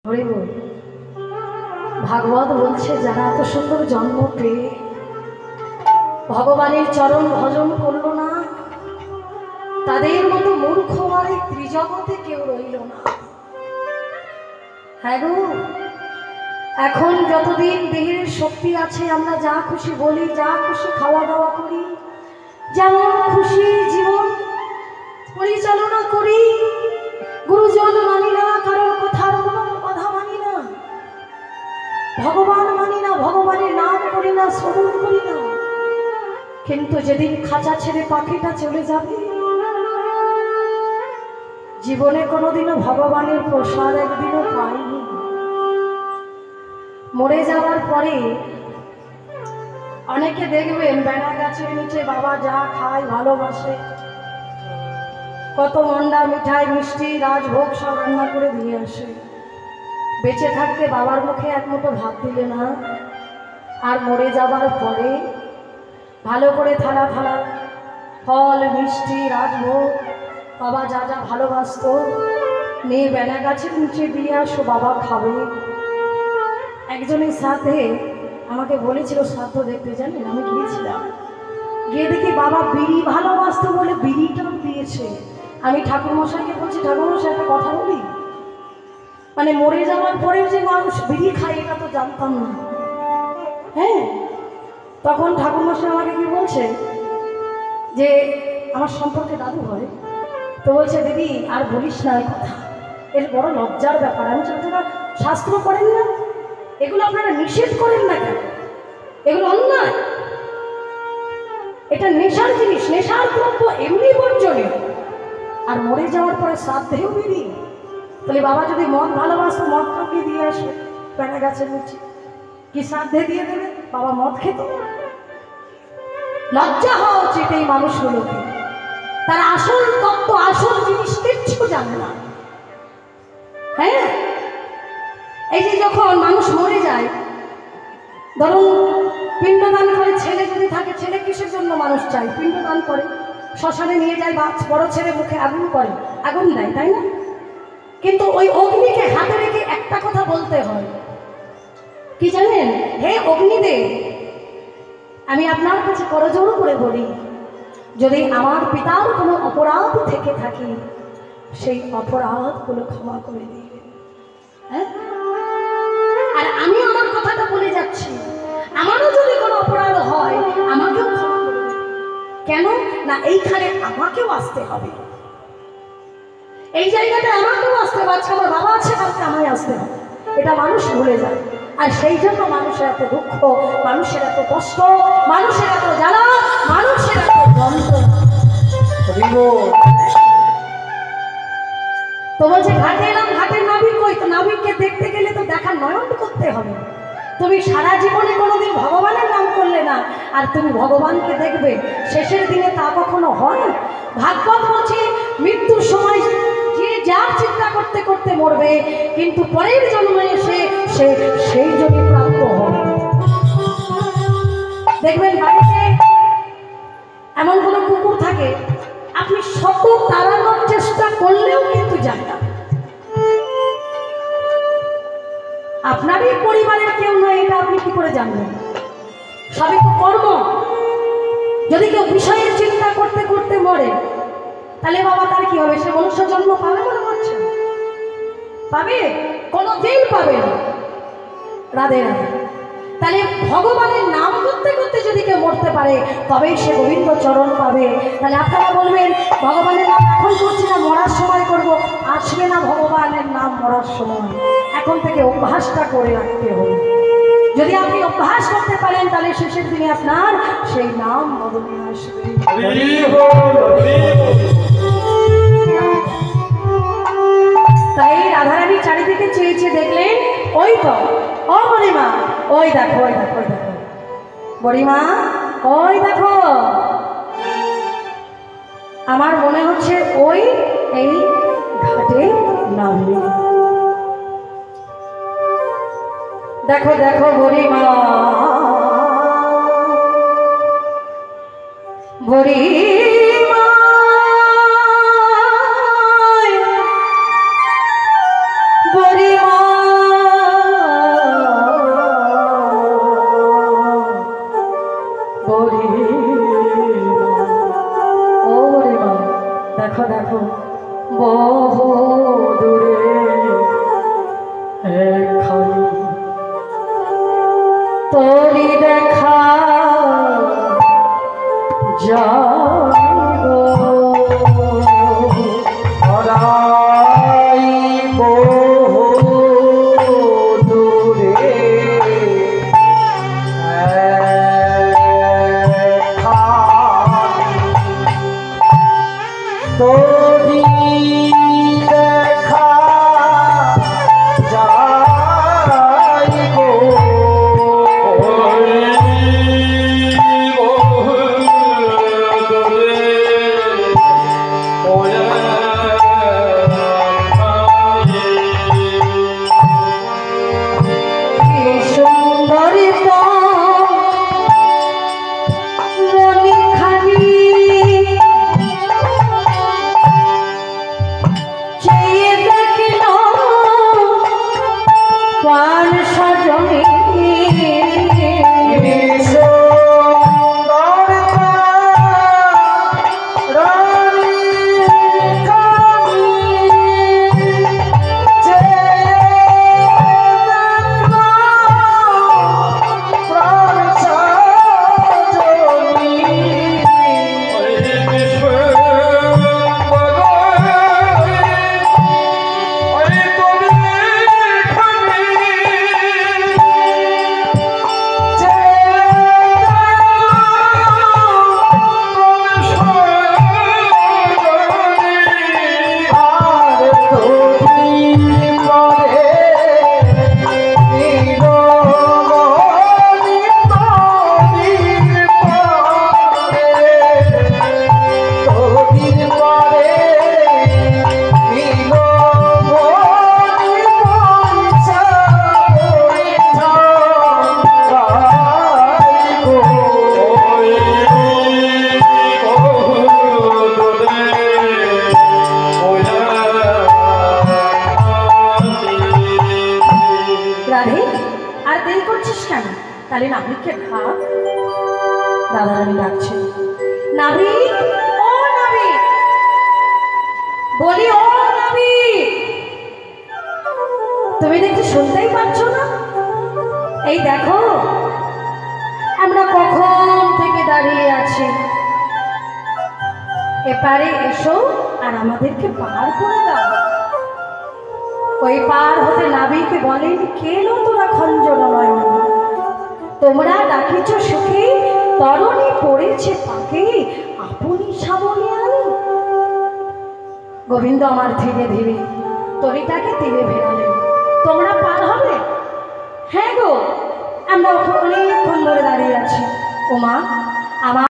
হরি বল। ভাগবত বলছে যারা এত সুন্দর জন্ম পেয়ে ভগবানের চরণ ভজন করল না, তাদের মতো মূর্খ আর এই ত্রিজগতে কেউ রইল না। হ্যাঁ গো, এখন যতদিন দেহের শক্তি আছে আমরা যা খুশি বলি, যা খুশি খাওয়া দাওয়া করি, যেমন খুশি জীবন পরিচালনা করি, গুরুজন মানি না, কারোর কথার কোনো কথা মানি না, ভগবান মানি না, ভগবানের নাম করি না, শ্রবণ করি না। কিন্তু যেদিন খাঁচা ছেড়ে পাখিটা চলে যাবে, জীবনে কোনোদিনও ভগবানের প্রসাদ একদিনও পাইনি। মরে যাওয়ার পরে অনেকে দেখবেন বেড়া গাছের নিচে বাবা যা খায় ভালোবাসে, কত মন্ডা মিঠাই মিষ্টি রাজভোগ সব রান্না করে দিয়ে আসে। বেঁচে থাকতে বাবার মুখে এক মুঠো ভাত দিলে না, আর মরে যাবার পরে ভালো করে থালা থালা ফল মিষ্টি রাজভোগ বাবা যা যা ভালোবাসত নিয়ে বেড়া গাছের নিচে দিয়ে আসো, বাবা খাবে। একজনের সাথে আমাকে বলেছিল শ্রাদ্ধ দেখতে, জানেন আমি গিয়েছিলাম, গিয়ে দেখি বাবা বিড়ি ভালোবাসতো বলে বিড়িটাও দিয়েছে। আমি ঠাকুরমশাইকে বলছি, ঠাকুরমশাই একটা কথা বলি, মানে মরে যাওয়ার পরেও যে মানুষ বিড়ি খায় এটা তো জানতাম না। হ্যাঁ, তখন ঠাকুরমশাই আমাকে কি বলছে যে আমার সম্পর্কে দাদু হয়, তো বলছে দিদি আর বলিস না এই কথা, এর বড় লজ্জার ব্যাপার। আমি আপনারা শাস্ত্র পড়েন না, এগুলো আপনারা নিষেধ করেন না কেন? এগুলো অন্যায়, এটা নেশার জিনিস, নেশার দ্রব্য এমনি বর্জনীয়। আর মরে যাওয়ার পরে শ্রাদ্ধেও বিড়ি, তাহলে বাবা যদি মদ ভালোবাসতো মদ খাপিয়ে দিয়ে আসে পেনা গাছের নিচে, কি শ্রাদ্ধে দিয়ে দেবে? বাবা মদ খেত? লজ্জা হওয়া উচিত এই মানুষগুলোকে। তারা আসল তত্ত্ব আসল জিনিস কিচ্ছু জানে না। হ্যাঁ, এই যে যখন মানুষ মরে যায়, ধরুন পিণ্ডদান করে, ছেলে যদি থাকে, ছেলে কিসের জন্য মানুষ চাই? পিণ্ডদান করে, শ্মশানে নিয়ে যায়, বা বড় ছেলে মুখে আগুন করে, আগুন দেয়, তাই না? কিন্তু ওই অগ্নিকে হাতে রেখে একটা কথা বলতে হয়, কি জানেন? হে অগ্নিদেব, আমি আপনার কাছে করজোড় করে বলি, যদি আমার পিতার কোনো অপরাধ থেকে থাকে সেই অপরাধগুলো ক্ষমা করে দিবেন। হ্যাঁ, আর আমি আমার কথাটা বলে যাচ্ছি, আমারও যদি কোনো অপরাধ হয় আমাকেও ক্ষমা করে দেবেন। কেন না, এইখানে আমাকেও আসতে হবে, এই জায়গাটা আমাকেও আসতে হবে। আজকে আমার বাবা আছে, কালকে আমায় আসতে হবে, এটা মানুষ ভুলে যায়। আর সেই জন্য মানুষের এত দুঃখ, মানুষের এত কষ্ট, মানুষের এত জ্বালা, মানুষের এত যন্ত্রণা। তো বলছে ঘাটে এলাম, ঘাটের নাবিক কই? তো নাবিককে দেখতে গেলে তো দেখার নয়ন করতে হবে। তুমি সারা জীবনে কোনোদিন ভগবানের নাম করলে না, আর তুমি ভগবানকে দেখবে শেষের দিনে, তা কখনো হয়? ভাগবত বলছে মৃত্যুর সময় যে যার চিন্তা করতে করতে মরবে, কিন্তু পরের জন্মে এসে সে সেই যোগে প্রাপ্ত হবে। দেখবেন বাড়িতে এমন কোনো কুকুর থাকে, আপনি শত তাড়ানোর চেষ্টা করলেও কিন্তু যায় না। আপনারই পরিবারের কেউ নয়, এটা আপনি কি করে জানবেন? সবই তো কর্ম। যদি কেউ বিষয়ের চিন্তা করতে করতে মরে, তাহলে বাবা তার কি হবে? সে মনুষ্য জন্ম পাবে মনে করছে? পাবে? কোনোদিন পাবে না। রাধে রাধে। তাহলে ভগবানের নাম করতে করতে যদি কেউ মরতে পারে, তবেই সে গোবিন্দ চরণ পাবে। তাহলে আপনারা বলবেন ভগবানের নাম এখন করছি না, মরার সময় করব। আসবে না ভগবানের নাম মরার সময়, এখন থেকে অভ্যাসটা করে রাখতে হবে। যদি আপনি অভ্যাস করতে পারেন, তাহলে শেষের দিনে আপনার সেই নাম বদলে আসবে। তাই রাধারানী চারিদিকে চেয়েছে, দেখলেন ওই তো, ও বড়িমা, ওই দেখো, ওই দেখো, ওই দেখো বড়িমা, ওই দেখো। আমার মনে হচ্ছে ওই এই ঘাটে নামবে। দেখো দেখো বড়িমা, বড়িমা, বড়িমা দেখো বহু দূরে একখানি তোরি দেখা যাবো হারাই বহু দূরে তোরি দেখা যাইব তাহলে নাবিককে খাক। দাদা রানী ডাকছে, নাবিক, ও নাবিক, বলি ও নাবিক, তুমি দেখছি শুনতেই পাচ্ছ না? এই দেখো আমরা কখন থেকে দাঁড়িয়ে আছি, এপারে এসো আর আমাদেরকে পার করে দাও। ওই পার হতে নাবিক বলেন, কেন তোরা খঞ্জন নয়, তোমরা ডাকিছ সুখে, তরণী পড়েছে পাকে, আপনি সাবনে আলো। গোবিন্দ আমার ধীরে ধীরে তরিটাকে তীরে ভেড়ালেন, তোমরা পার হবে? হ্যাঁ গো, আমরা অনেকক্ষণ ধরে দাঁড়িয়ে আছি। ওমা, আমার